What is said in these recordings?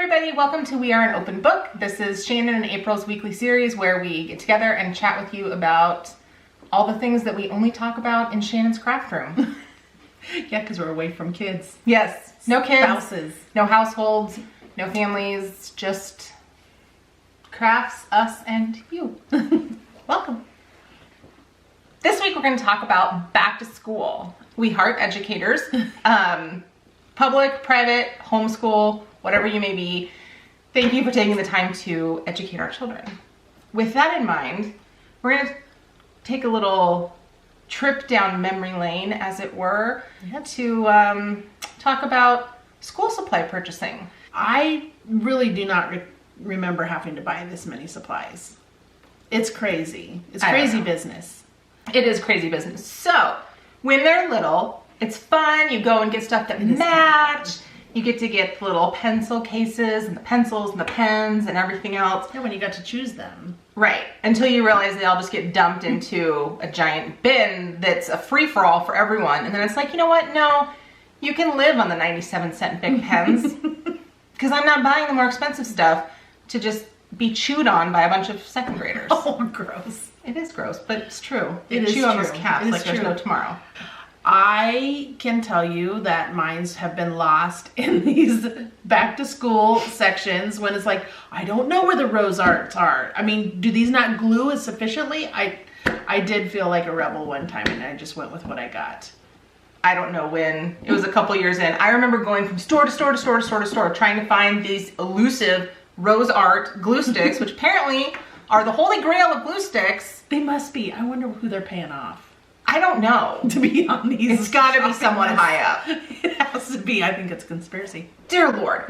everybody, welcome to We Are an Open Book. This is Shannon and April's weekly series where we get together and chat with you about all the things that we only talk about in Shannon's craft room. Yeah, because we're away from kids. Yes, no kids, Spouses. no households, no families, just crafts, us, and you. Welcome. This week we're going to talk about back to school. We heart educators, public, private, homeschool, whatever you may be. Thank you for taking the time to educate our children. With that in mind, we're going to take a little trip down memory lane, as it were, to talk about school supply purchasing. I really do not remember having to buy this many supplies. It's crazy. It's crazy business. It is crazy business. So, when they're little, it's fun. You go and get stuff that match. You get to get the little pencil cases and the pencils and the pens and everything else. Yeah, when you got to choose them. Right. Until you realize they all just get dumped into a giant bin that's a free-for-all for everyone. And then it's like, you know what? No, you can live on the 97-cent big pens. Because I'm not buying the more expensive stuff to just be chewed on by a bunch of second graders. Oh, gross. It is gross, but it's true. It They is chew on true. those caps It is like there's true. no tomorrow. I can tell you that mines have been lost in these back to school sections when it's like, I don't know where the rose arts are. I mean, do these not glue as sufficiently? I did feel like a rebel one time and I just went with what I got. I don't know when. It was a couple years in. I remember going from store to store to store to store to store trying to find these elusive rose art glue sticks, which apparently are the holy grail of glue sticks. They must be. I wonder who they're paying off I don't know. to be on these. It's got to be shopping someone lists. high up. It has to be. I think it's a conspiracy. Dear Lord.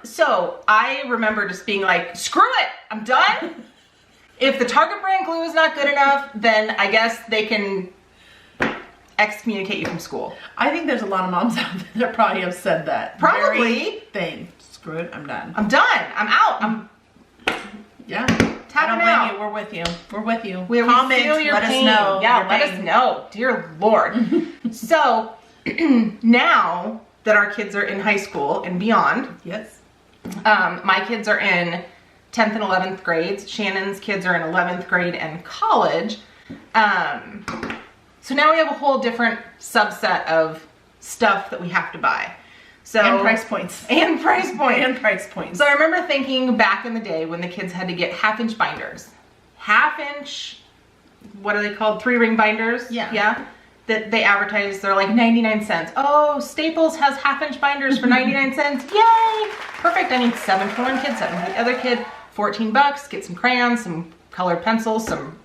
So I remember just being like, screw it, I'm done. If the Target brand glue is not good enough, then I guess they can excommunicate you from school. I think there's a lot of moms out there that probably have said that. Probably. Very thing. Screw it. I'm done. I'm done. I'm out. Yeah. Tapping I don't blame out. you. We're with you. We're with you. We Comment. feel your let pain. us know. Yeah, your let pain. us know. Dear Lord. So now that our kids are in high school and beyond, Yes. my kids are in 10th and 11th grades. Shannon's kids are in 11th grade and college. So now we have a whole different subset of stuff that we have to buy. So And price points. And price points. And price points. So I remember thinking back in the day when the kids had to get half-inch binders. Half-inch, what are they called? 3-ring binders? Yeah. Yeah. That they advertise, they're like 99 cents. Oh, Staples has half-inch binders for 99 cents. Yay! Perfect. I need 7 for one kid, 7 for the other kid. $14. Get some crayons, some colored pencils, some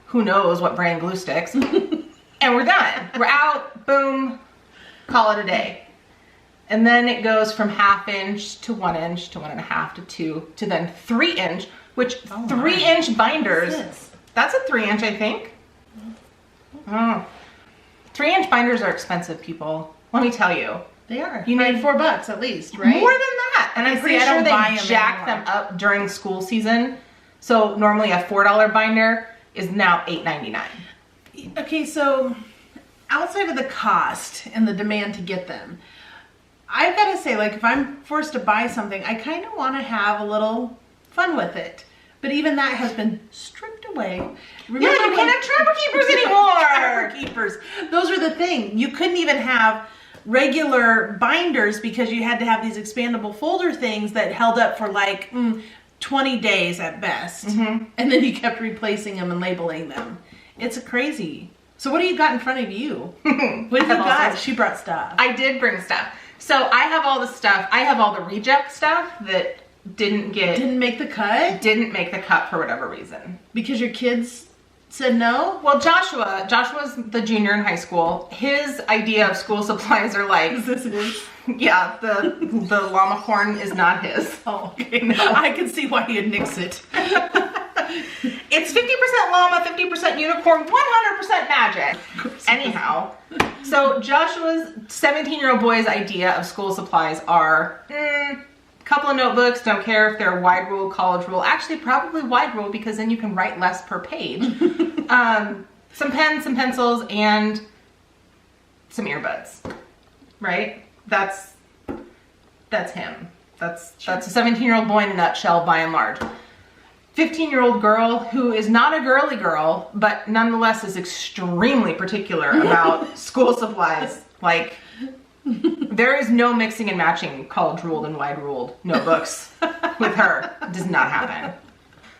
who knows what brand glue sticks. And we're done. We're out. Boom. Call it a day. And then it goes from half-inch to 1-inch to 1.5 to 2 to then 3-inch, which 3-inch binders, Yes. that's a 3-inch, I think. Oh. 3-inch binders are expensive, people. Let me tell you. They are. You need $4 at least, right? More than that. And I'm pretty I sure don't they buy 'em jack anymore. them up during school season. So normally a $4 binder is now $8.99. Okay, so outside of the cost and the demand to get them, I've got to say, like, if I'm forced to buy something, I kind of want to have a little fun with it. But even that has been stripped away. Yeah, you can't have trapper keepers anymore. Trapper keepers. Those are the thing. You couldn't even have regular binders because you had to have these expandable folder things that held up for like 20 days at best. Mm-hmm. And then you kept replacing them and labeling them. It's crazy. So what do you got in front of you? What do you have all got? sorts. She brought stuff. I did bring stuff. So I have all the stuff. I have all the reject stuff that didn't Didn't make the cut make the cut for whatever reason. because your kids said no? Well, Joshua's the junior in high school. His idea of school supplies are like, Is this his? yeah, the llama horn is not his. Oh, okay. I can see why he'd nix it. It's 50% llama, 50% unicorn, 100% magic. Anyhow, so Joshua's 17-year-old boy's idea of school supplies are couple of notebooks, don't care if they're wide rule, college rule. Actually, probably wide rule because then you can write less per page. Some pens, some pencils, and some earbuds. Right? That's him. That's a 17-year-old boy in a nutshell by and large. 15-year-old girl who is not a girly girl, but nonetheless is extremely particular about school supplies. Like, there is no mixing and matching college ruled and wide ruled notebooks with her. It does not happen.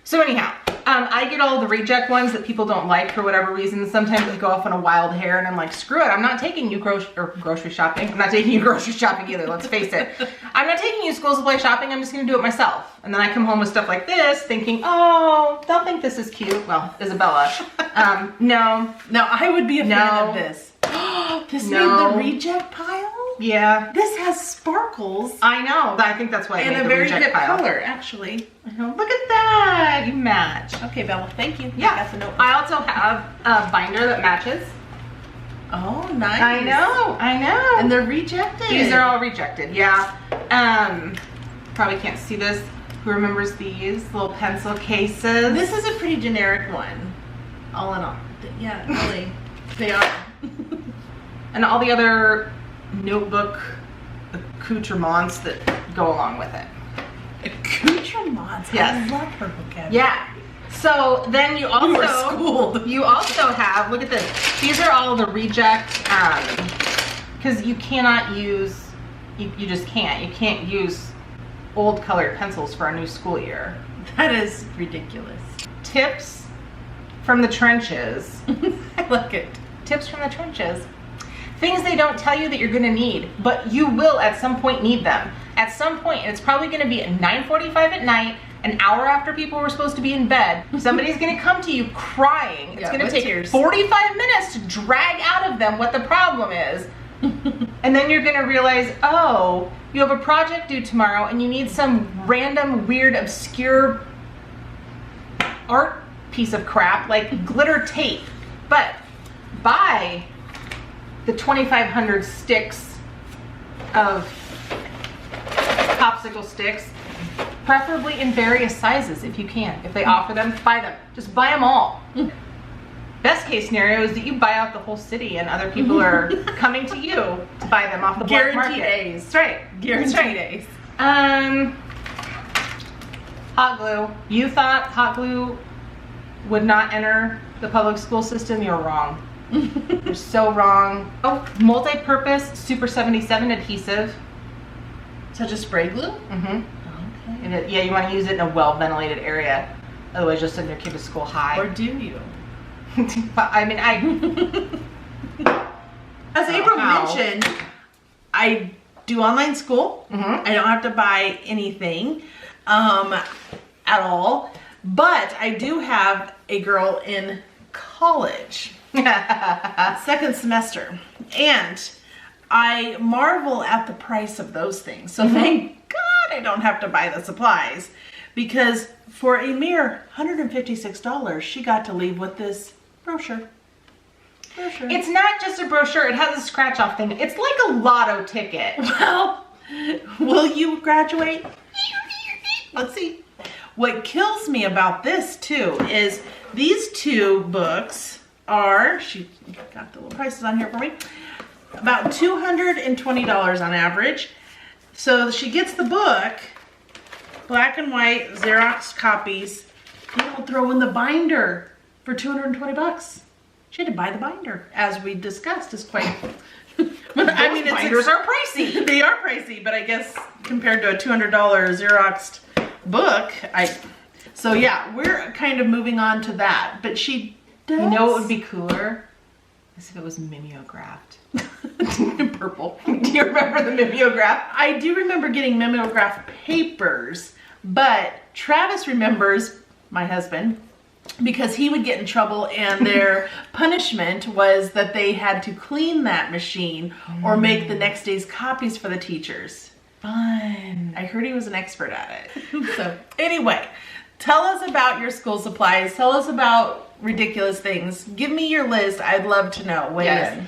So anyhow, I get all the reject ones that people don't like for whatever reason. Sometimes they go off on a wild hair and I'm like, screw it, I'm not taking you grocery shopping. I'm not taking you grocery shopping either, let's face it. I'm not taking you school supply shopping, I'm just gonna do it myself. And then I come home with stuff like this thinking, oh, they'll think this is cute. Well, Isabella. No. Now I would be a fan of this. This made the reject pile? Yeah. This has sparkles. I know. I think that's why it and made a the very reject good pile. color, actually. Look at that. You match. Okay, Bella, thank you. Yeah. That's a note. I also have a binder that matches. Oh, nice. I know. And they're rejected. These are all rejected, yeah. Probably can't see this. Who remembers these little pencil cases? This is a pretty generic one. All in all. Yeah, really. They are. And all the other notebook accoutrements that go along with it. Accoutrements? Yes. I love her vocabulary. Yeah. So then you also schooled. You also have, look at this. These are all the reject, because you cannot use, you just can't. You can't use old colored pencils for a new school year. That is ridiculous. Tips from the trenches. I like it. Tips from the trenches. Things they don't tell you that you're gonna need, but you will at some point need them. At some point, it's probably gonna be at 9:45 at night, an hour after people were supposed to be in bed. Somebody's gonna come to you crying. It's gonna take tears. 45 minutes to drag out of them what the problem is. And then you're gonna realize, oh, you have a project due tomorrow and you need some random, weird, obscure art piece of crap like glitter tape. But buy the 2,500 sticks of popsicle sticks, preferably in various sizes if you can. If they offer them, buy them. Just buy them all. Best case scenario is that you buy out the whole city and other people are coming to you to buy them off the black market. Guaranteed A's. That's right. Guaranteed That's right. A's. Hot glue. You thought hot glue would not enter the public school system? You're wrong. You're so wrong. Oh, multi-purpose Super 77 adhesive. Such a spray glue? Mm-hmm. Okay. Yeah, you want to use it in a well-ventilated area. Otherwise, you'll send your kid to school high. Or do you? I mean, As April mentioned, I do online school. Mhm. I don't have to buy anything at all. But I do have a girl in college. Second semester. And I marvel at the price of those things. So thank God I don't have to buy the supplies. Because for a mere $156, she got to leave with this brochure. It's not just a brochure, it has a scratch off thing. It's like a lotto ticket. Well, will you graduate? Let's see. What kills me about this too is these two books are, she got the little prices on here for me, about $220 on average. So she gets the book, black and white Xerox copies. You don't throw in the binder for 220 bucks. She had to buy the binder, as we discussed, is quite. I mean, binders are pricey. They are pricey, but I guess compared to a $200 Xeroxed book, so yeah, we're kind of moving on to that. But she does. You know what would be cooler? Is if it was mimeographed. Purple. Do you remember the mimeograph? I do remember getting mimeograph papers, but Travis remembers, my husband, because he would get in trouble and their punishment was that they had to clean that machine or make the next day's copies for the teachers. Fun. I heard he was an expert at it. So anyway, tell us about your school supplies. Tell us about ridiculous things. Give me your list. I'd love to know. Weigh in.